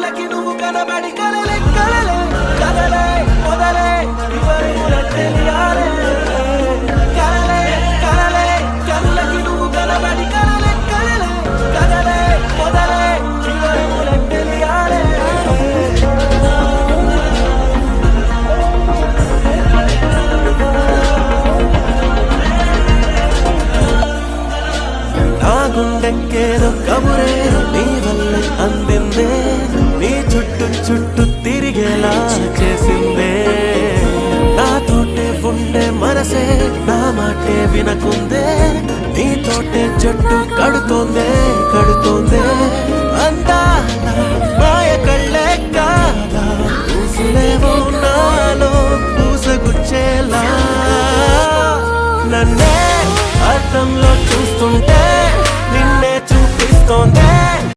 కళ్ళకి నువ్వు కనబడి కలలే కలలే కలలే మొదలే వివరముల తెలియాలే కలలే కలలే కళ్ళకి నువ్వు కనబడి కలలే కలలే కలలే మొదలే వివరముల తెలియాలే నా గుండెక్కేదో కబురే నీ వల్లే అందిందే నీ చుట్టూ చుట్టూ తిరిగేలా చేసిందే నాతోటే ఉండే మనసే నా మాటే వినకుందే నీతోటే జట్టు కడుతోందే